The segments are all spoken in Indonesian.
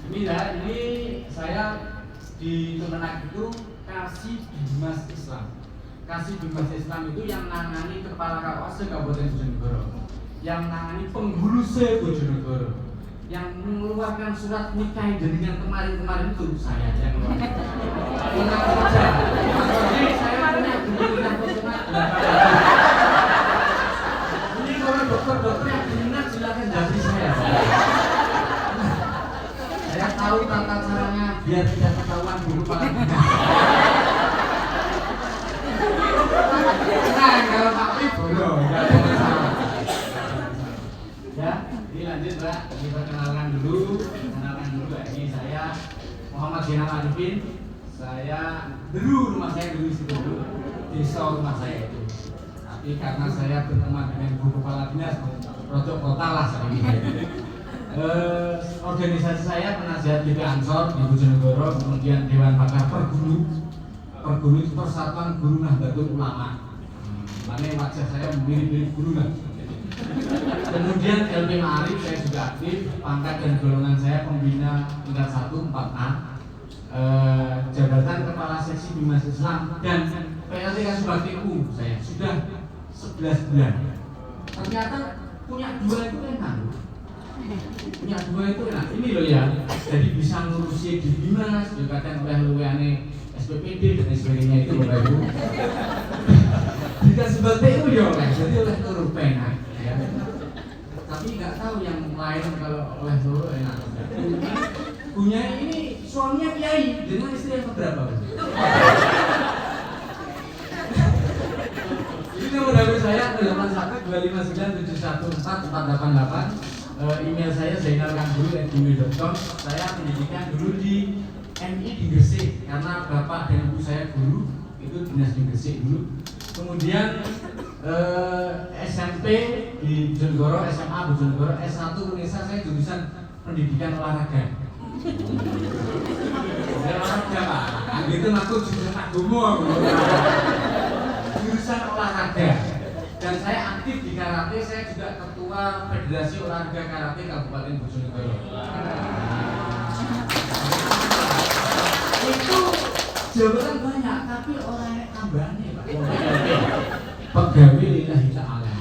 Ini ya, ini saya di Kemenak itu kasih Bimas Islam. Kasih Bimas Islam itu yang nangani kepala KUA Kabupaten Bojonegoro, yang nangani penghulu Bojonegoro, yang mengeluarkan surat nikah dengan kemarin-kemarin itu saya yang mengeluarkan saja. Jadi saya punya kebutuhan personal. Ini kalau dokter-dokter yang berminat silakan jadi saya. Saya tahu tata caranya biar tidak ketahuan dulu Pak. Nah, kalau Pak Pi bodoh, enggak ada masalah. Ya, ini lanjut Mbak, kita kenalkan dulu. Ini saya Muhammad Zainal Arifin. Saya rumah saya dulu situ dulu, desa rumah saya itu. Tapi karena saya berteman dengan Ibu Kepala Dinas, Rojok Kota lah saya ini. Organisasi saya penasihat DP Ansor di Bojonegoro, kemudian Dewan Pakar Perguru itu Persatuan Guru Nahdlatul Ulama. Mana wajah saya mirip-mirip guru lah. Kemudian LP Ma'arif saya juga aktif, pangkat dan golongan saya pembina tingkat 1 4A, jabatan Kepala Seksi Bimas Islam dan PLT Kasubagti-U saya sudah 11 bulan. Ternyata punya dua itu enak. Punya dua itu enak. Ini loh ya. Jadi bisa ngurusi di Bimas, dikatakan oleh luweane SPPD dan sebagainya itu Bapak Ibu. Jika seperti itu ya oleh, jadi oleh turu penak. Ya. Tapi nggak tahu yang lain kalau oleh turu enak. Punya ini suaminya kiai dengan istri yang keberapa? Ini nomor HP saya 812597144888. Email saya zainalkandulu@gmail.com. Saya pendidikan dulu di MI di Gresik karena bapak dan ibu saya guru itu dinas di Gresik dulu. Kemudian SMP di Bojonegoro, SMA Bojonegoro, S1 Unesa saya jurusan pendidikan olahraga. Ya olahraga Pak, gitu aku jurusan agama. Jurusan olahraga. Dan saya aktif di karate, saya juga ketua Federasi Olahraga Karate Kabupaten Bojonegoro. Itu jabatan banyak, tapi orangnya tambahnya Pak. Pegawai lillahi ta'ala.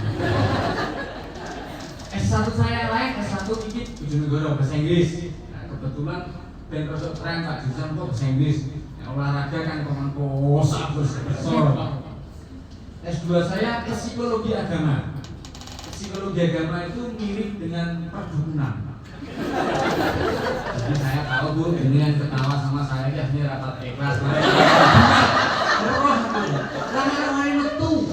S1 saya lain, S1 ikut Bojonegoro bahasa Inggris. Nah, kebetulan dan produk tren Pak jurusan kok bahasa Inggris. Nah, olahraga kan koman kosak besar. S2 saya psikologi agama. Psikologi agama itu mirip dengan perdukunan. Jadi saya tahu Bu, ini yang ketawa sama saya ya ini rapat ikhlas. Orang-orang metu.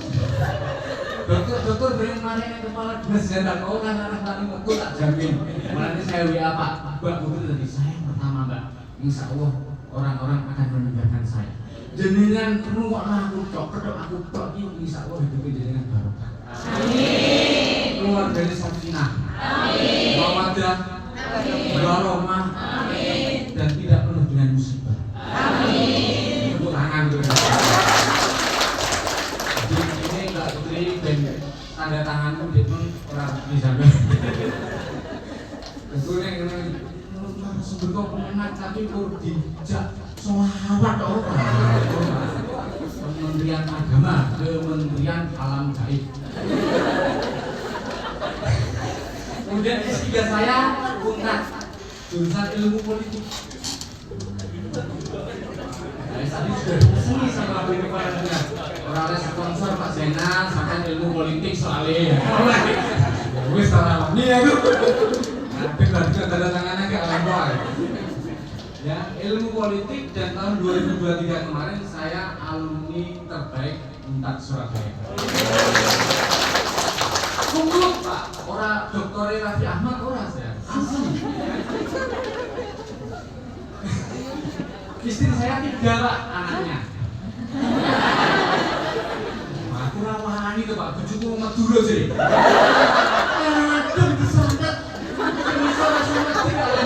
Dokter beri mana yang kepala dinas dan orang metu tak jamin. Nanti saya WA Pak, butuh tadi saya pertama Mbak. Insya Allah orang-orang akan mendengarkan saya. Jenengan rungokna aku tok, kedok aku tok iki insyaallah hidup jenengan barokah. Amin. Keluar dari sakinah. Amin. Mawaddah. Amin. Warahmah. Amin. Dan tidak penuh dengan musibah. Amin. Tepuk tangan dulu. Jadi ini Mbak Putri dan tanda tanganku itu orang bisa. Itu yang sebetulnya pemenang tapi kok dijak selawat orang. Kementerian Agama, Kementerian Alam Gaib. Kemudian S3 saya UNAD, jurusan Ilmu Politik. Saya tadi sudah seni sama Bu Kepala Dinas. Orang sponsor Pak Zainal sampai ilmu politik soalnya. Wis ora ini aku. Nanti berarti tanda tangannya ke alam bawah. Ya, ilmu politik dan tahun 2023 kemarin saya alumni terbaik UNTAD Surabaya. Kumpul Pak, orang Dr. Raffi Ahmad orang saya. Asli. Istri saya 3 Pak anaknya. Aku rawani tuh Pak, bujuku Madura sih. Aduh disantet. Bisa langsung mati kalau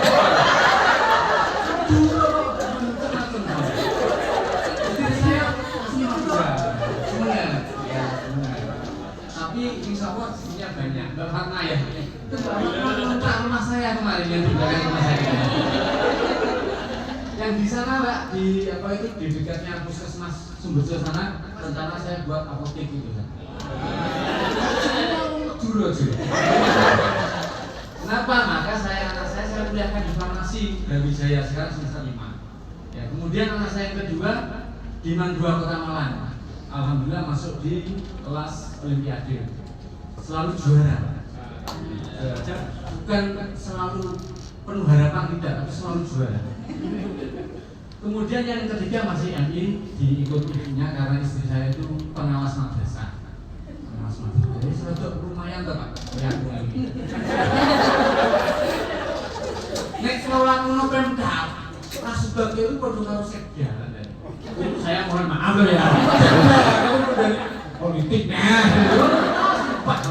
insya Allah sisinya banyak. Mbak Fatma ya, itu Mbak Fatma rumah saya kemarin yang di belakang rumah saya. Yang di sana Mbak, di apa itu di dekatnya Puskesmas Sumberjo sana, rencana saya buat apotek gitu kan. Dulu aja. Kenapa? Maka anak saya kuliahkan di farmasi Brawijaya sekarang semester 5. Ya, kemudian anak saya yang kedua di Mandua Kota Malang. Alhamdulillah masuk di kelas Olimpiade. Selalu juara. Bukan selalu penuh harapan tidak, tapi selalu juara. Kemudian yang ketiga masih MI diikut ibunya karena istri saya itu pengawas madrasah. Pengawas madrasah. Jadi serojok lumayan tuh Pak. Ya, lagi. Nek kelola kuno Pemda, ras sebagai itu perlu harus sekda. Saya mohon maaf ya. Kamu dari politik nah. Pak.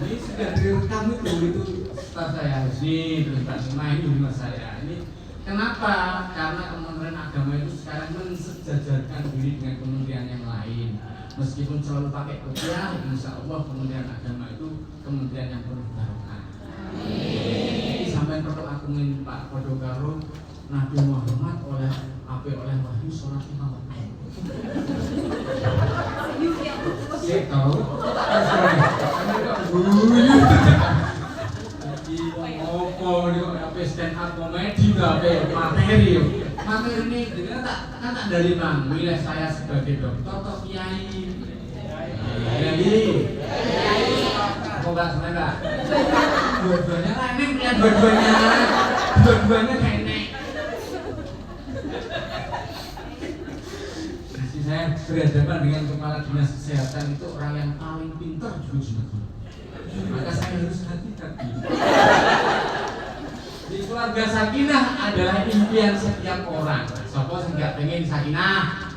Ini sudah direkam itu staf saya sini terus Pak Sima ini rumah saya. Ini kenapa? Karena Kementerian Agama itu sekarang mensejajarkan diri dengan kementerian yang lain. Meskipun selalu pakai kopiah, insya Allah Kementerian Agama itu kementerian yang penuh barokah. Ini sampai perlu aku ingin Pak Podo karo Nabi Muhammad oleh wahyu sholat 5 waktu. Saya tahu. Opo nih apa stand up komedi nggak materi ini dengan tak dari bang wilayah saya sebagai dokter atau kiai kok nggak seneng nggak dua-duanya lah ini melihat dua-duanya kayak ini saya berhadapan dengan kepala dinas kesehatan itu orang yang paling pintar juga maka saya harus hati-hati. Di keluarga sakinah adalah impian setiap orang. Sopo sing gak pengen sakinah?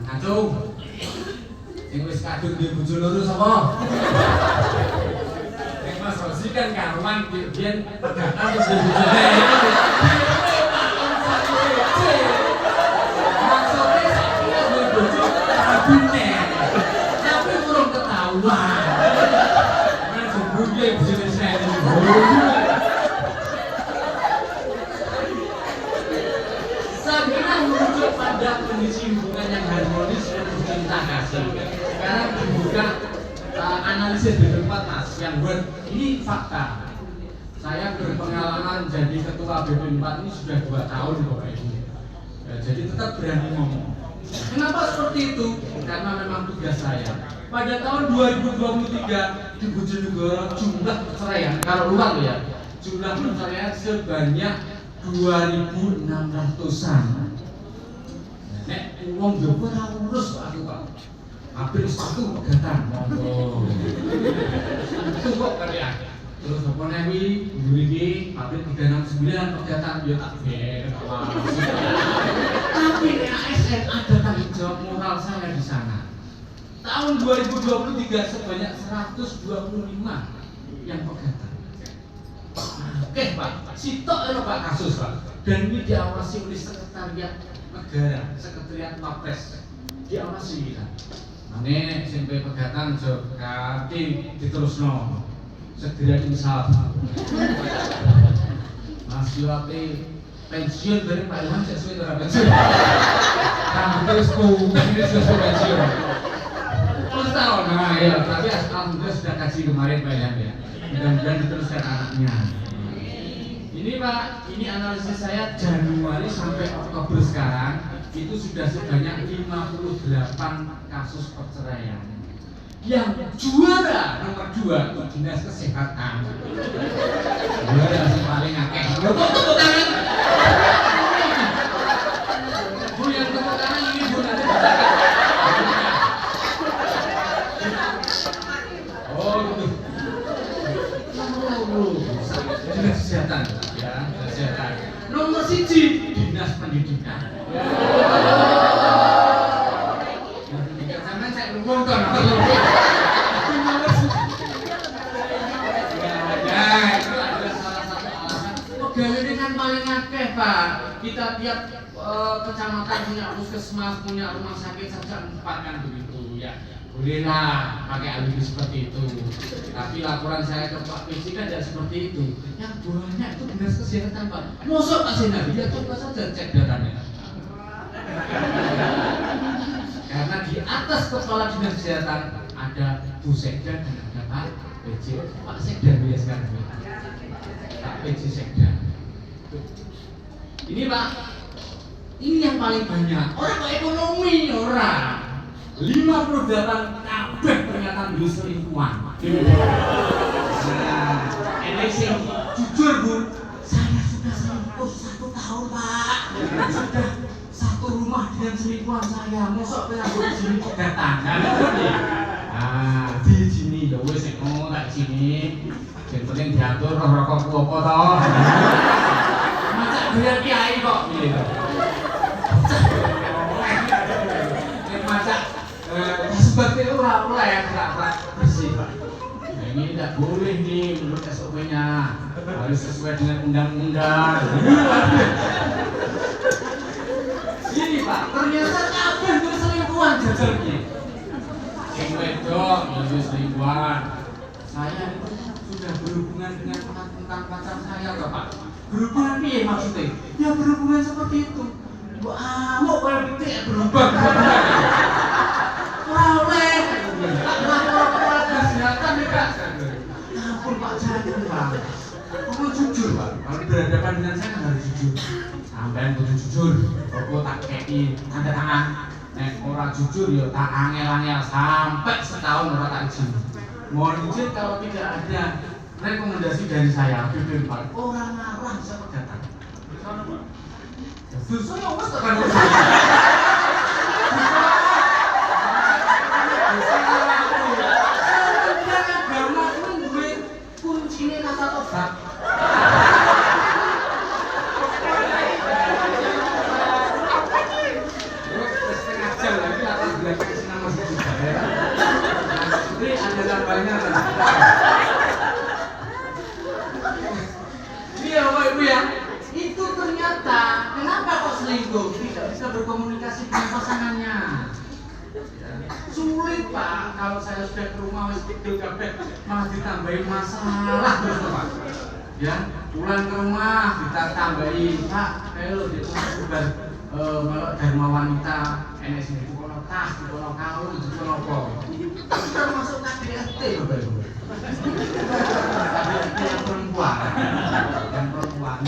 Kacung. Sing wis kadung di bojo loro sapa? Nek Mas Rosi kan karuan biyen pegatan terus di bojone. Maksudnya sakinah di bojo kabine. Tapi kurang ketahuan. Bukan bisnis saya Sakinah merujuk pada kondisi hubungan yang harmonis dan cinta kasih. Sekarang dibuka analisis di tempat Mas yang buat ini fakta. Saya berpengalaman jadi ketua BP4 ini sudah 2 tahun Bapak Ibu. Ya, jadi tetap berani ngomong. Kenapa seperti itu? Karena memang tugas saya. Pada tahun 2023 di Bojonegoro jumlah perceraian kalau luar ya jumlah perceraian sebanyak 2.600-an. Nek uang jowo ora urus aku Pak. Hampir satu pegatan monggo. Itu kok kalian. Terus apa nek iki pabrik 369 pegatan yo tak ketawa. Tapi ASN ada tanggung jawab moral saya di sana. Tahun 2023 sebanyak 125 yang pegatan. Oke Pak, sitok lho Pak kasus Pak. Dan ini diawasi oleh Sekretariat Negara, Sekretariat Wapres. Diawasi kita. Mane sing pegatan aja kati diterusno. Segera insaf. Mas Yopi pensiun dari Pak Ilham sesuai dengan pensiun. Kamu terus ini sesuai pensiun. Tahun, nah ya, tapi alhamdulillah sudah kaji kemarin Pak Ilham ya. Mudah-mudahan diteruskan anaknya. Ini Pak, ini analisis saya Januari sampai Oktober sekarang itu sudah sebanyak 58 kasus perceraian. Yang juara nomor 2 itu Dinas Kesehatan. Juara yang paling akeh. Tepuk tangan. Bu yang tepuk tangan ini Bu nanti Dinas Kesehatan, ya, Kesehatan. Nomor 1 Dinas Pendidikan. Pendidikan sama saya ngomong kan. Ya, itu adalah salah satu alasan. Pegawai ini kan paling akeh Pak. Kita tiap kecamatan punya puskesmas, punya rumah sakit saja 4 kan begitu ya. bolehlah pakai alibi seperti itu. Tapi laporan saya ke Pak PC kan tidak seperti itu. Yang banyak itu dinas kesehatan Pak. Mosok Pak Senadi, ya coba saja cek datanya. Karena di atas kepala dinas kesehatan ada Bu Sekda dan ada Pak PC. Pak Sekda ya sekarang. Pak PC Sekda. Ini Pak, ini yang paling banyak. Orang kok ekonomi orang. 58 kabeh pernyataan dulu selingkuhan. Nah, ini sih jujur Bu, saya sudah selingkuh 1 tahun Pak. Sudah 1 rumah dengan selingkuhan saya. Mosok penanggung di sini kok datang. Nah, di sini ya wis tak sini. Yang penting diatur rokok apa toh. Macak biar kiai kok gitu. Macak sebab itu ora ya bersih Pak. Nah, ini tidak boleh nih menurut SOP-nya, harus sesuai dengan undang-undang. Ini Pak, ternyata kabeh itu selingkuhan jajarnya. Sing wedok itu selingkuhan. Saya itu sudah berhubungan dengan tentang pacar saya loh Pak. Berhubungan piye maksudnya? Ya berhubungan seperti itu. Bu amuk kalau pitik berubah. Oleh lapor kepala kesehatan nih Kak. Ampun Pak jangan Pak. Kamu jujur Pak. Kalau berhadapan dengan saya harus jujur. Sampai kudu jujur. Kok tak kei tanda tangan. Nek ora jujur ya tak angel-angel sampai setahun ora tak izin. Mohon izin kalau tidak ada rekomendasi dari saya, Bibir Pak. Orang ngarang siapa datang. Di sana Pak. Justru ya wes tekan kuncinya kata tobat. Setengah jam lagi latar belakang sini masih juga ya. Ini ada gambarnya. Ini ya Bapak Ibu ya. Itu ternyata kenapa kok selingkuh? Tidak bisa berkomunikasi dengan pasangannya. Sulit Pak, kalau saya sudah ke rumah malah ditambahin masalah terus Pak. Ya, pulang ke rumah kita tambahin Pak, kalau di rumah sudah melok dharma wanita, NS itu kono tas, kono kalung, kono apa. Kita masuk KDRT Bapak Ibu. KDRT yang perempuan.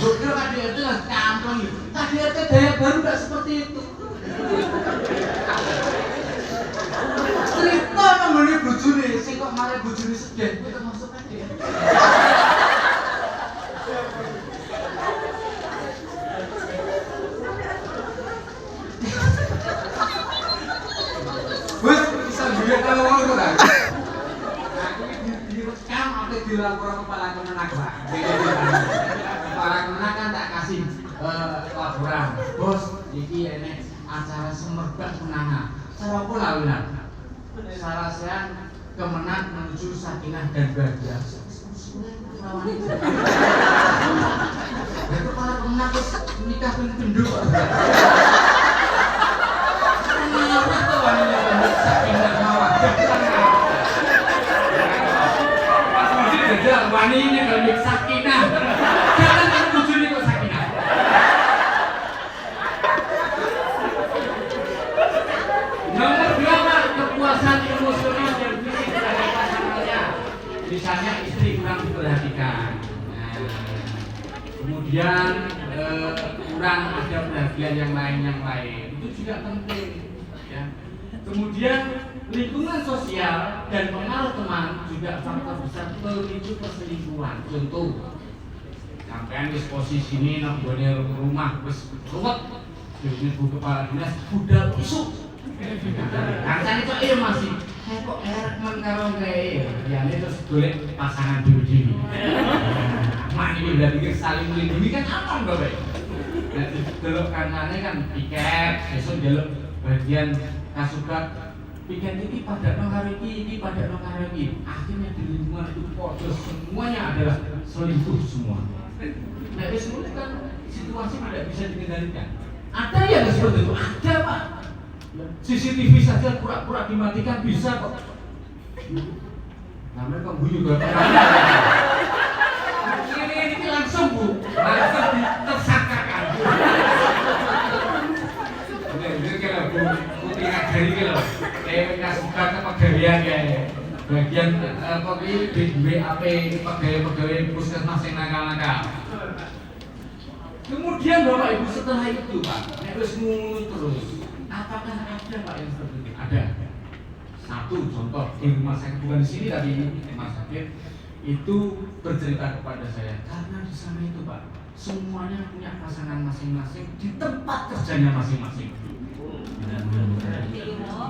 Loh, kira KDRT lah kampung gitu. KDRT daya baru gak seperti itu. Cerita namanya bojone, sing kok mare bojone sedih, kuwi termasuk KDRT. Wes bisa juga kalau ngono ta. Direkam apa dilaporan kepala kemenak Pak. Kepala kemenak kan tak kasih laporan. Bos, iki enek acara semerbak menanga. Cara apa lawinan? Sarasean kemenang menuju sakinah dan bahagia. Itu para kemenang terus nikah penduduk. Kenapa itu wanita sakinah mawaddah? Jajal wanita kalau sakinah. Jangan kan tujuannya kok sakinah. Nomor 2 kepuasan emosional dan fisik terhadap pasangannya. Misalnya istri kurang diperhatikan. Nah, kemudian kurang ada perhatian yang lain itu juga penting. Ya. Kemudian lingkungan sosial dan pengaruh teman juga faktor besar pemicu perselingkuhan. Contoh, sampean wis posisi ini nang gone rumah wis ruwet, jadi bu kepala dinas budal isuk. Kancane kok masih kok erek men karo kae. Yane terus golek pasangan dewe-dewe. Mak iki berarti saling melindungi kan aman Bapak. Nah, delok kancane kan piket, besok delok bagian kasubat piket ini pada nang iki pada nang iki. Akhirnya di lingkungan itu podo semuanya adalah selingkuh semua. Nah, wis kan situasi tidak bisa dikendalikan. Ada yang seperti itu, ada Pak. CCTV saja pura-pura dimatikan bisa kok. Namanya kok guyu bapak. Ini langsung Bu, langsung ditersangkakan. Ini kalau Bu Putri Nagari kalau suka ke pegawaian kayak bagian apa di BAP pegawai puskesmas yang nakal-nakal. Kemudian Bapak Ibu setelah itu Pak, harus ngono terus. Apakah ada Pak yang seperti itu? Ada. Satu contoh di rumah sakit, bukan di sini tapi di rumah sakit itu bercerita kepada saya karena di sana itu Pak semuanya punya pasangan masing-masing di tempat kerjanya masing-masing.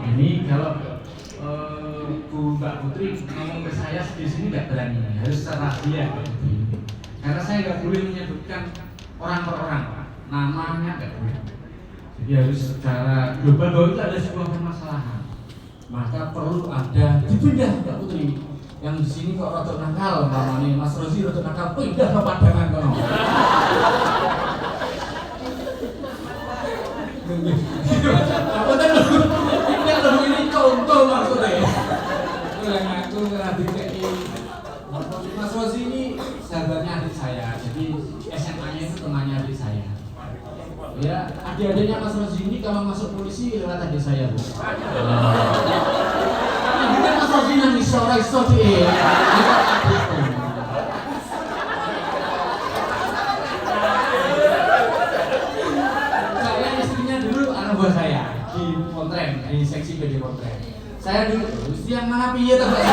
Ini kalau Bu Mbak Putri ngomong ke saya di sini nggak berani, harus rahasia. Karena saya nggak boleh menyebutkan orang per orang, namanya nggak boleh. Jadi harus secara global bahwa itu ada sebuah permasalahan. Maka perlu ada dipindah Mbak Putri. Yang di sini kok rotok nakal, namanya Mas Rozi rotok nakal, pindah ke Padangan kono. Apa tuh? Ini contoh maksudnya. Yang aku ngerti Mas Rozi ini sahabatnya adik saya, jadi SMA-nya itu temannya adik saya. Ya, adik-adiknya Mas Rozi ini kalau masuk polisi lewat adik saya Bu. Karena Mas Rozi nangis sore-sore dia. Saya istrinya dulu anak buah saya di Pontren, di seksi PD Pontren. Saya dulu istri yang mana piye tuh Pak?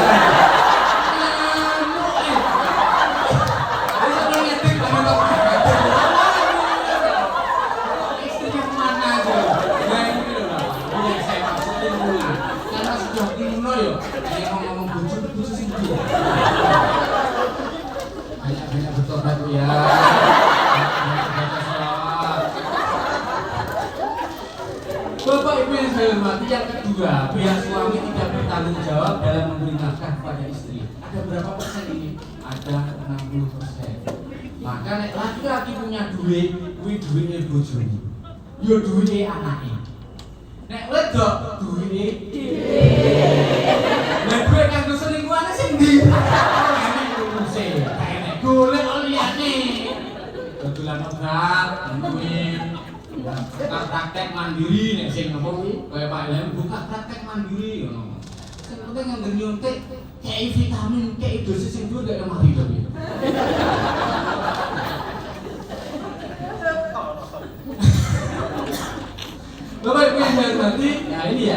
Banyak bertobat ya. Bapak Ibu yang saya hormati, yang kedua, pihak suami tidak bertanggung jawab dalam memberi nafkah kepada istri. Ada berapa persen ini? Ada 60%. Maka nek laki-laki punya duit, duitnya bojone. Yo duitnya anaknya. Nek wedok duitnya nek duwe kanggo selingkuhane sing ndi? Golek liyane. Dodolan obat, duit. Buka praktek mandiri nek sing apa kuwi? Kaya Pak Ilham buka praktek mandiri ngono. Sing penting nganggo nyuntik, kei vitamin, kei dosis sing dhuwur gak mati to iki. Bapak Ibu yang saya hormati, ya ini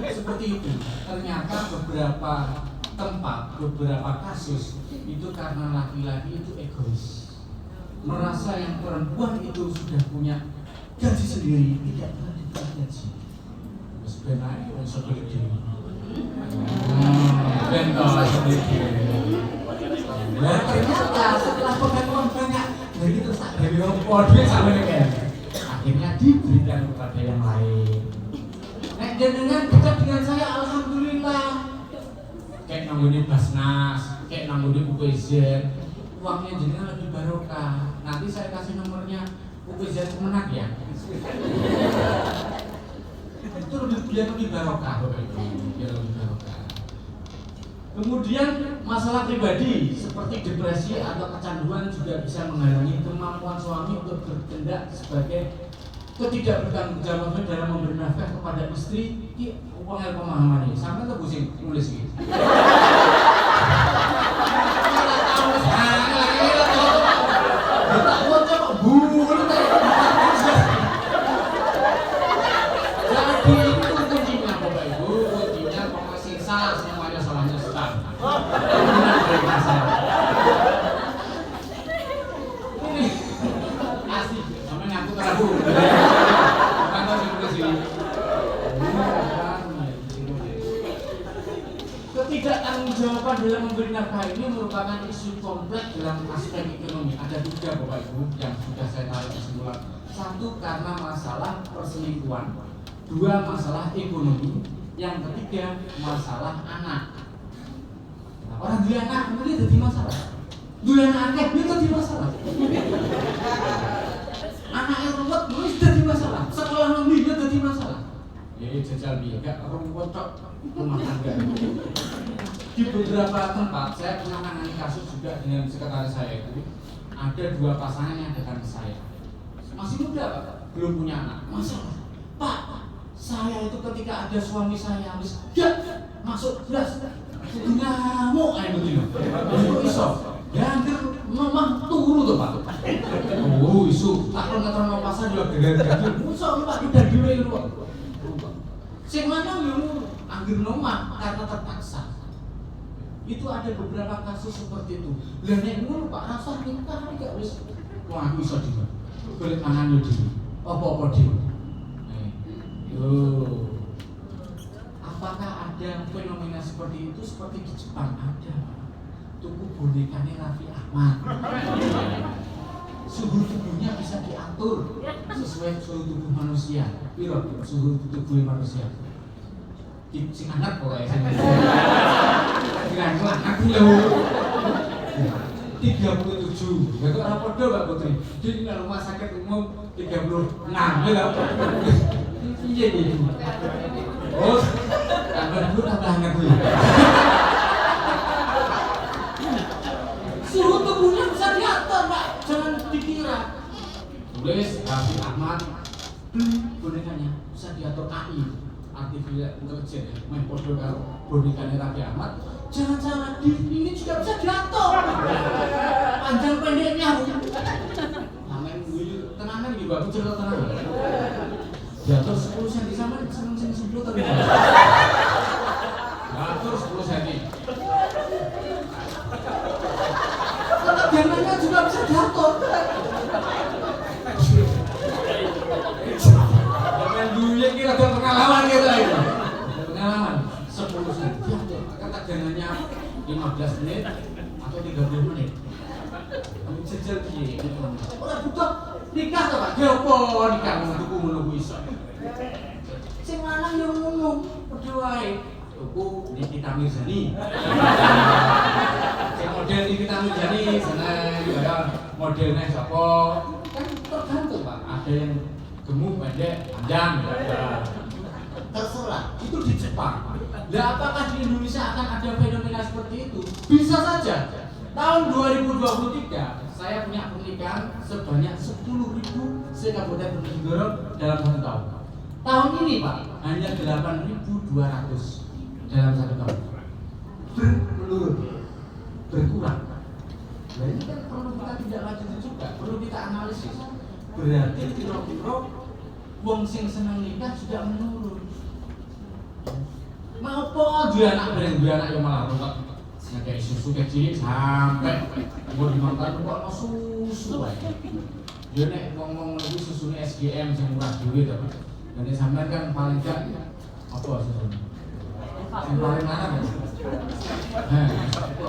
seperti itu. Ternyata beberapa tempat, beberapa kasus itu karena laki-laki itu egois, merasa yang perempuan itu sudah punya gaji sendiri, tidak pernah diberi gaji. Terus benar yang seperti ini. Bentar seperti ini. Nah ternyata setelah pengakuan banyak, jadi terus tak dari rompot dia sampai kayak. Akhirnya diberikan kepada yang lain. Nek jenengan dekat dengan saya, alhamdulillah. Kayak nanggone Basnas, kayak nanggone UPZ, uangnya jenengan lebih barokah. Nanti saya kasih nomornya UPZ Kemenak ya. Itu lebih barokah Bapak Ibu, biar lebih barokah. Kemudian masalah pribadi seperti depresi atau kecanduan juga bisa menghalangi kemampuan suami untuk bertindak sebagai ketidakbertanggungjawaban dalam memberi nafkah kepada istri. Ini uangnya pemahaman ini. Sampai ke pusing nulis gitu. Ketidakbertanggungjawaban dalam memberi nafkah ini merupakan isu kompleks dalam aspek ekonomi. Ada 3 Bapak Ibu yang sudah saya tarik kesimpulan. 1 karena masalah perselingkuhan, 2 masalah ekonomi, yang ketiga masalah anak. Nah, orang dia anak mungkin jadi masalah. Dia anak itu jadi masalah. Anaknya ruwet mungkin jadi masalah. Sekolah nembi itu jadi masalah. ya jajal biaya, gak rumput tok rumah tangga. Di beberapa tempat saya pernah menangani kasus juga dengan sekretaris saya itu, ada 2 pasangan yang datang ke saya, masih muda Pak, belum punya anak. Masalah, Pak, saya itu ketika ada suami saya habis masuk belas ngamuk aja begini, itu iso ganti memang turu tuh Pak. Oh isu, tak pernah pasar juga ganti musuh Pak, udah dulu itu Pak. Sing mana yang anggur nomah karena terpaksa. Itu ada beberapa kasus seperti itu. Lah nek ngono Pak, rasa nikah gak wis wah iso juga. Boleh mangan yo dhewe. Apa-apa dhewe. Yo. Apakah ada fenomena seperti itu seperti di Jepang? Ada. Tuku bonekanya Raffi Ahmad. Suhu tubuhnya bisa diatur sesuai suhu tubuh manusia. Piro suhu tubuh manusia? Sing anak pokoknya kira aku lho 37 ya kok ora padha Mbak Putri di rumah sakit umum 36 lho piye iki oh tambah hangat lho suhu tubuhnya bisa diatur Pak, jangan dikira tulis Raffi Ahmad bonekanya bisa diatur AI artificial intelligence, main podo karo bonekane Raffi Ahmad, jangan-jangan ini juga bisa diatur. Panjang pendeknya, amen guyu, tenanan gitu, aku cerita tenanan. Diatur 10 cm sama seneng 10 tapi. Diatur 10 cm. Tenagannya juga bisa diatur. Dulu kira ada pengalaman kita itu. Pengalaman 10 cm. Kata jangannya 15 menit atau 30 menit. Kamu jajal piye? Ora butuh nikah to, Pak. Jopo nikah tuku ngono kuwi iso. Sing lanang yo ngono, padha wae. Tuku Nikita Mirzani. Sing model Nikita Mirzani seneng ya modelnya sapa? Kan tergantung, Pak. Ada yang gemuk, pendek, panjang, terserah. Itu di Jepang. Nah, apakah di Indonesia akan ada fenomena seperti itu? Bisa saja. Tahun 2023 saya punya pernikahan sebanyak 10.000 se-Kabupaten Bojonegoro dalam 1 tahun. Tahun ini Pak hanya 8.200 dalam 1 tahun. Menurun, berkurang. Nah ini kan perlu kita tidak lanjutin juga, perlu kita analisis. Berarti kira-kira wong sing seneng nikah sudah menurun. Mau apa dia anak yang malah ruwet. Kayak susu kecil sampai umur 5 tahun kok no susu aja. Dia nek ngomong lagi susunya SGM sing murah dhewe to, Pak. Dan sampean kan paling gak apa susunya? Yang paling larang ya? Aku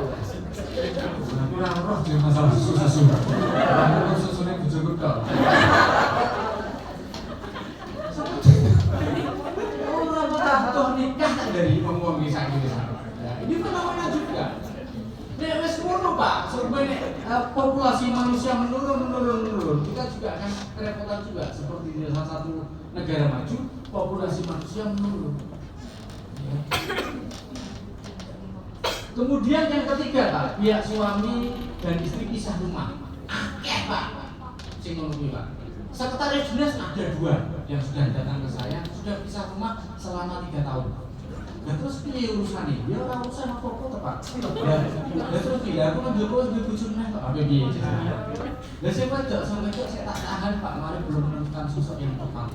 ora roh di masalah susu. Aku susune bojoku tok. Toh nikah tak dari ngomong kisah ini. Ini fenomena juga. Nek wis ngono Pak, sebenarnya populasi manusia menurun, kita juga akan kerepotan juga seperti di salah satu negara maju, populasi manusia menurun. Ya. Kemudian yang ketiga Pak, pihak suami dan istri pisah rumah. Akeh Pak. Sing ngono kuwi Pak. Sekretaris dinas ada 2 yang sudah datang ke saya, sudah pisah rumah selama 3 tahun. Nah terus piye urusane? Ya ora urusan apa-apa Pak. Lah terus piye? Aku kan Joko wis bojone kok apa piye? Lah sing wedok sampe kok saya tak tahan Pak, mari belum menemukan sosok yang tepat.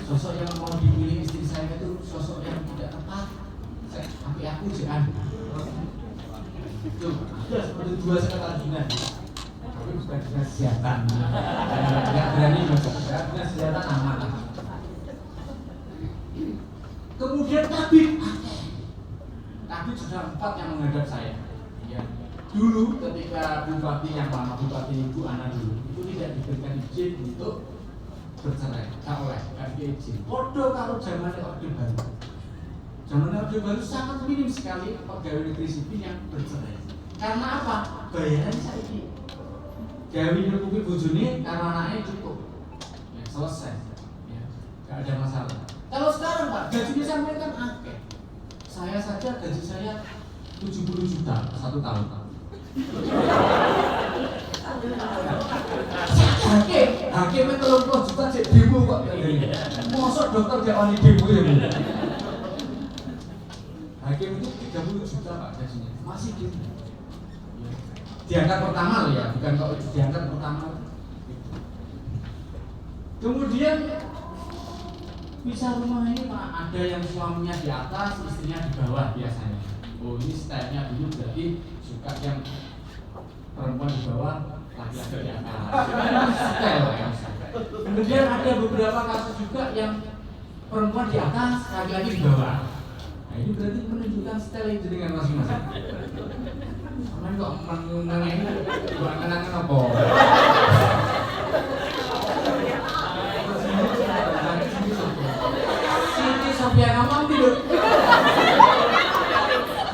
Sosok yang mau dipilih istri saya itu sosok yang tidak tepat. Tapi aku jangan. Tuh, ada seperti 2 sekretaris dinas. Tapi bukan dinas kesehatan. Enggak berani masuk dinas kesehatan aman lah. Kemudian Kabid sudah 4 yang menghadap saya. Ya. Dulu ketika bupati yang lama, bupati Ibu Ana dulu, itu tidak diberikan izin untuk bercerai, tak oleh, tidak izin. Podo kalau zamannya Orde Baru. Zaman Orde Baru sangat minim sekali pegawai negeri sipil yang bercerai. Karena apa? Bayaran saiki. Gawe nyukupi bojone karo anake cukup. Ya, selesai. Ya, enggak ada masalah. Kalau sekarang Pak, gajinya sampai kan akeh. Saya saja gaji saya 70 juta 1 tahun. Hakimnya 30 juta cek demo kok. Mosok dokter dia only demo ya. Hakim itu 30 juta Pak gajinya. Masih gitu. Diangkat pertama loh ya, bukan kok diangkat pertama. Kemudian bisa rumah ini Pak, ada yang suaminya di atas, istrinya di bawah biasanya. Oh ini stylenya dulu berarti suka yang perempuan di bawah, laki-laki di atas. Style ya. Kemudian ada beberapa kasus juga yang perempuan di atas, laki-laki di bawah. Nah ini berarti menunjukkan style itu dengan masing-masing. Kamu kok mengundang ini buat kenangan apa? Siti Sofia kamu ambil loh.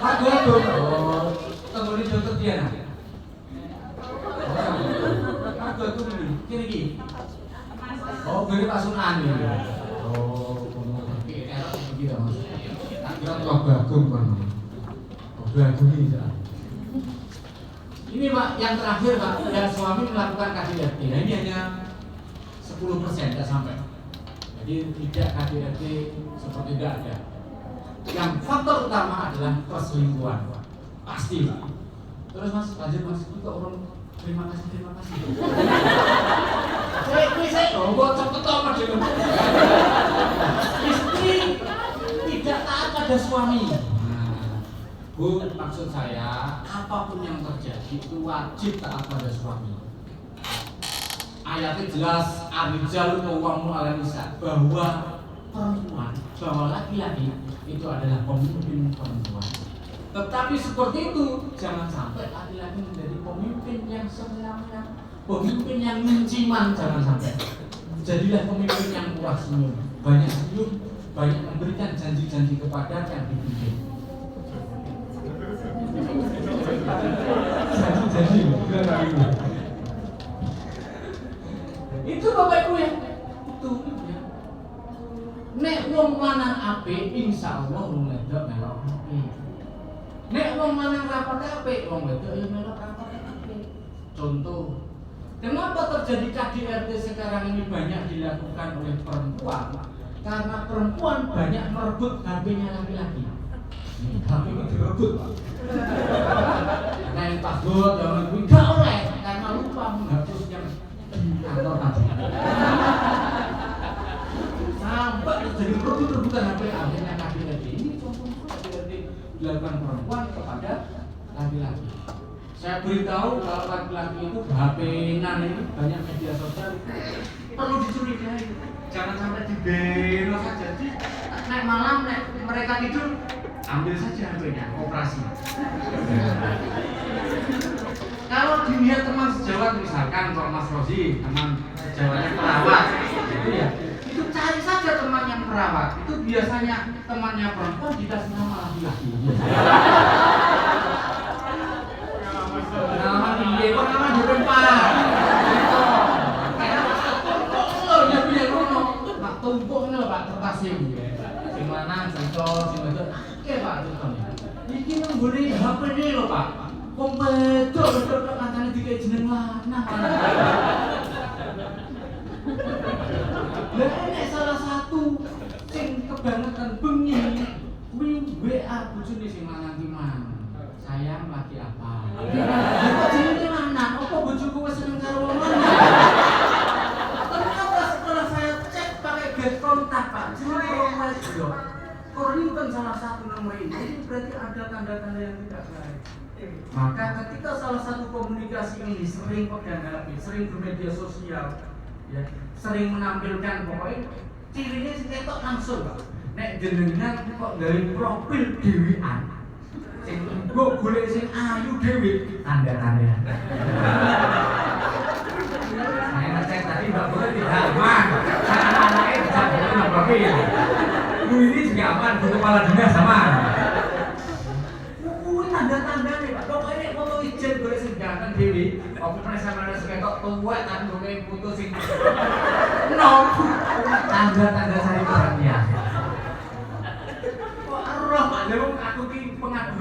Aku dong. Tungguin dokter Diana. Aku dulu. Kiri. Oh, beri pasukan ya. Oh, erok begitu Mas. Tak kira tua bagum kan. Oh, bagum ini salah. Ini Pak, yang terakhir Pak, ya suami melakukan KDRT. Nah ini hanya 10% tidak sampai. Jadi tidak KDRT seperti tidak ada. Yang faktor utama adalah perselingkuhan, pasti Pak. Terus Mas, lanjut Mas, itu orang terima kasih. Saya bocor ketoma dulu. Istri tidak taat pada suami. Bu, maksud saya, apapun yang terjadi itu wajib taat pada suami. Ayatnya jelas, ar-rijalu qawwamun 'alan nisa, bahwa perempuan, bahwa laki-laki itu adalah pemimpin perempuan. Tetapi seperti itu, jangan sampai laki-laki menjadi pemimpin yang semena-mena, pemimpin yang menciman, jangan sampai. Jadilah pemimpin yang murah senyum, banyak senyum, banyak memberikan janji-janji kepada yang dipimpin. Janji, itu Bapak Ibu ya, itu. Nek wong lanang apik, insyaallah wong wedok melok apik. Nek wong lanang rapat apik, wong wedok ya melok rapat apik. Contoh, kenapa terjadi KDRT sekarang ini banyak dilakukan oleh perempuan? Karena perempuan banyak merebut HP-nya laki-laki. HP itu direbut Pak. Karena yang password, yang lebih gak oleh, karena lupa menghapus yang kantor tadi. Sampai terjadi rebut-rebutan HP akhirnya laki-laki. Ini contoh KDRT dilakukan perempuan kepada laki-laki. Saya beritahu kalau laki-laki itu HP-nan ini banyak media sosial perlu dicurigai. Jangan sampai dibelo saja. Nek malam nek mereka tidur ambil saja HP-nya, operasi. Kalau dilihat teman sejawat misalkan Pak Mas Rosi, teman sejawatnya perawat, gitu ya. Itu cari saja teman yang perawat. Itu biasanya temannya perempuan dikasih nama laki-laki. Nama dia, nama dia Pak. Tumpuk ini lho Pak, kertasnya sing lanang, cerita, sing wedok akeh Pak ceritanya. Iki nang nggone HP ne lho Pak. Wong wedok kok kancane dikek jeneng lanang. Lah nek salah satu sing kebangetan bengi kuwi WA bojone sing lanang ki mang. Sayang lagi apa? Kok jenenge lanang, apa bojoku wis seneng karo wong lanang? Kontak Pak, jadi kalau korinkan salah satu nomor ini berarti ada tanda-tanda yang tidak baik. Maka ketika salah satu komunikasi ini sering pegang HP, sering bermedia sosial, ya, sering menampilkan pokoknya cirinya sih ketok langsung Pak. Nek jenengan kok dari profil dewean, sing mbok golek sing ayu dhewe, tanda-tanda. Saya ngecek tadi Mbak Boleh tidak aman. Anak-anaknya tidak boleh nabrakin. Ini juga aman, di kepala dinas aman. Ini tanda-tanda nih Pak. Pokoknya foto izin boleh singgahan dewi. Aku pernah sama seketok tua tapi boleh foto sing. No. Tanda-tanda saya perhatian.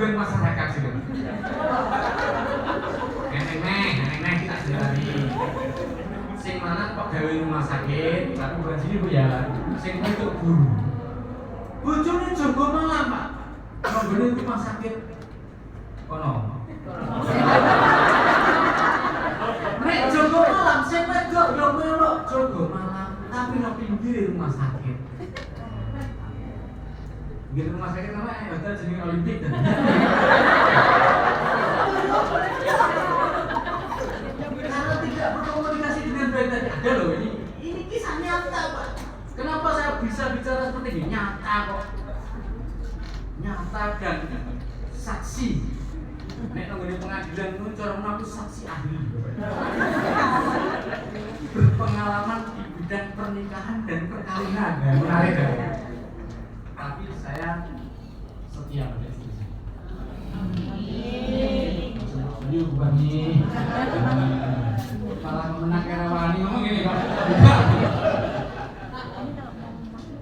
ben masyarakat sih. Neneng kita sendiri. Sing mana pegawai rumah sakit, tapi bukan sini Bu ya. Sing itu guru. Bojone jaga malam, Pak. Nggone rumah sakit. Kono. Nek jaga malam, sing wedok yo melok jaga malam, tapi nang pinggir rumah sakit. Di rumah sakit namanya hotel jenenge Olimpik dan karena tidak berkomunikasi dengan baik tadi ada loh ini kisah nyata Pak. Kenapa saya bisa bicara seperti ini? Nyata kok, nyata dan saksi. Nek nang pengadilan itu cara mengaku saksi ahli berpengalaman di bidang pernikahan dan perkawinan. Menarik kan? Tapi saya setia pada istri saya. Amin. Bukan nih. Malah menang karena wani ngomong gini Pak.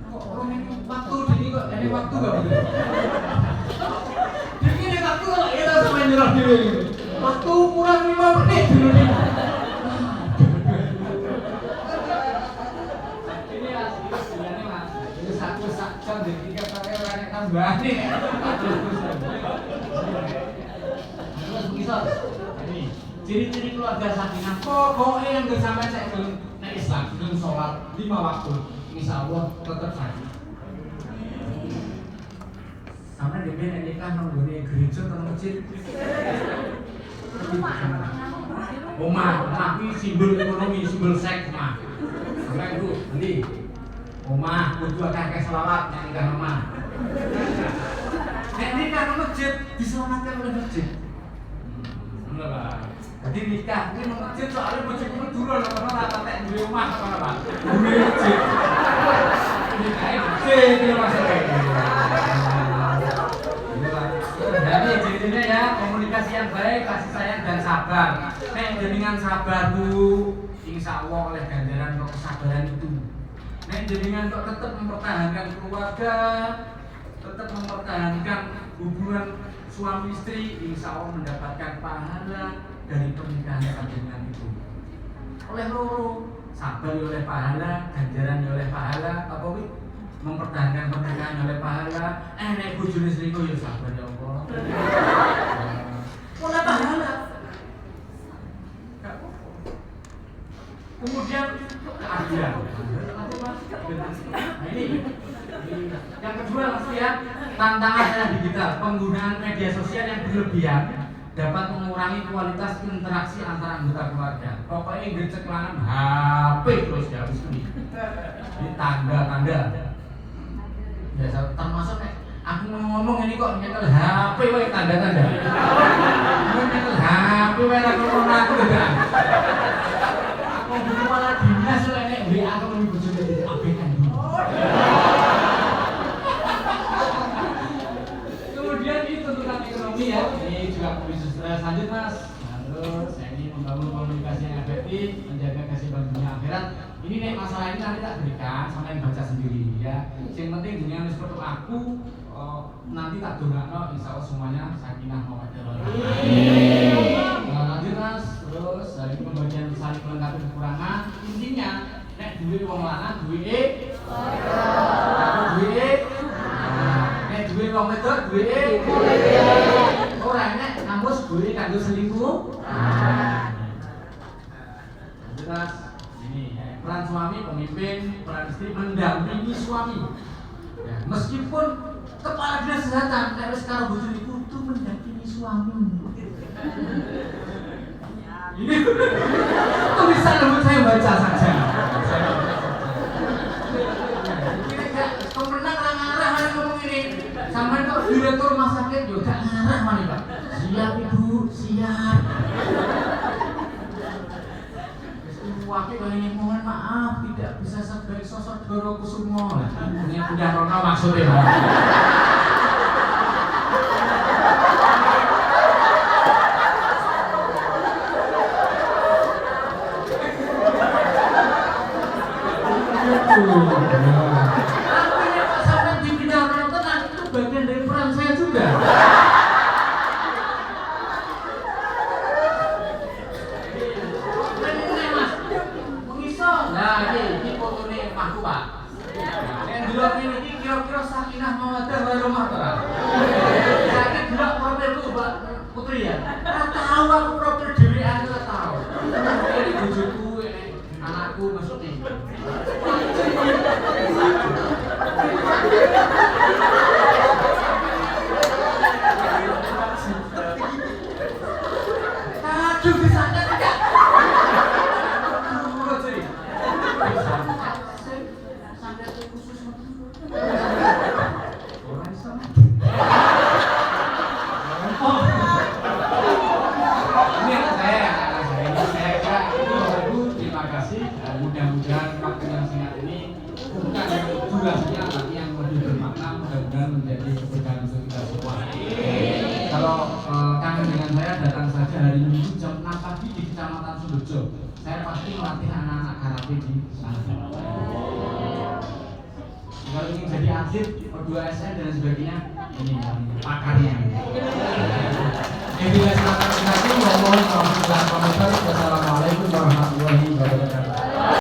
Kok orang ini waktu jadi kok ini waktu gak begitu? Jadi ini waktu kalau kita sampai nyerah diri. Waktu kurang 5 menit dulu nih. Ini asli sebenarnya Mas. Ini satu jam jadi 3 pakai orang yang tambah nih. Terus misal ini ciri-ciri keluarga sakinah pokoknya yang bersama saya belum naik Islam belum sholat 5 waktu insya Allah tetap sakit. Sama dengan nikah nonggone gereja atau masjid. Omah ini simbol ekonomi, simbol seks omah. Sampai itu nanti omah kudu akeh selawat nek nikah omah. Nek nikah nang masjid diselamatkan oleh masjid. Bener Pak. Jadi nikah kuwi nang masjid soalnya bojoku durung ana rata tek duwe omah apa Pak. Duwe masjid. Nikahe masjid iki maksudnya. Jadi jadinya ya komunikasi yang baik, kasih sayang dan sabar. Nek jenengan sabar Bu, insya Allah oleh ganjaran kok kesabaran itu. Nek jenengan kok tetap mempertahankan keluarga, tetap mempertahankan hubungan suami istri, insya Allah mendapatkan pahala dari pernikahan panjenengan itu. Oleh loro, sabar oleh pahala, ganjaran oleh pahala, apa wi? Mempertahankan pernikahan oleh pahala. Nek bojone selingkuh ya sabar ya Allah. Oleh pahala. Kemudian keadilan. Nah ini yang kedua Mas ya, tantangan digital, penggunaan media sosial yang berlebihan dapat mengurangi kualitas interaksi antara anggota keluarga. Pokoknya ngecek lanang HP terus ya habis ini. Ini tanda-tanda. Ya termasuk nek aku ngomong ini kok nyetel HP wae tanda-tanda. Nyetel HP wae ra ngomong aku gak. Aku butuh malah dinas lek nek WA aku lebih bojone diabaikan. Kemudian ini tuntutan ekonomi ya. Ini juga bisnis lanjut Mas. Terus ini membangun komunikasi yang efektif, menjaga keseimbangan dunia akhirat. Ini nek masalah ini nanti tak berikan sama yang baca sendiri ya. Yang penting dengan seperti aku nanti tak dongakno insyaallah semuanya sakinah mawaddah warahmah. Lanjut Mas. Terus dari pembagian saling melengkapi kekurangan. Intinya nek duwe wong lanang duwe nek duwe wong wedok duwe ora nek kamus duwe kanggo selingkuh. Lanjut Mas. Ini peran suami pemimpin, peran istri mendampingi suami. Ya, meskipun kepala dinas kesehatan kalau sekarang bojone kudu mendampingi suami. Ini tulisan lembut saya baca saja. Ini enggak pemenang ngarah mana ngomong ini. Sampai kok direktur rumah sakit juga ngarah mana Pak. Siap Ibu, siap. Wakil ini mohon maaf tidak bisa sebagai sosok Doro Kusumo. Ini punya Rono maksudnya Pak. Artinya Pak sampai di bidang Rono tenang itu bagian dari peran saya juga. Putri ya? Tahu aku profil dhewean ora tahu. Ini bojoku, ini anakku maksudnya. Aduh bisa tidak? Aduh jadi. Sampai khusus orang sama. Ini anak saya kira itu terima kasih. Mudah-mudahan waktu yang singkat ini bukan durasinya tapi yang lebih bermakna, mudah-mudahan menjadi keberkahan untuk kita semua. Kalau kangen dengan saya datang saja hari Minggu jam 6 pagi di Kecamatan Sundojo. Saya pasti melatih anak-anak karate di sana. Kalau ingin jadi atlet, O2SN dan sebagainya, ini pakarnya. Wassalamualaikum warahmatullahi wabarakatuh.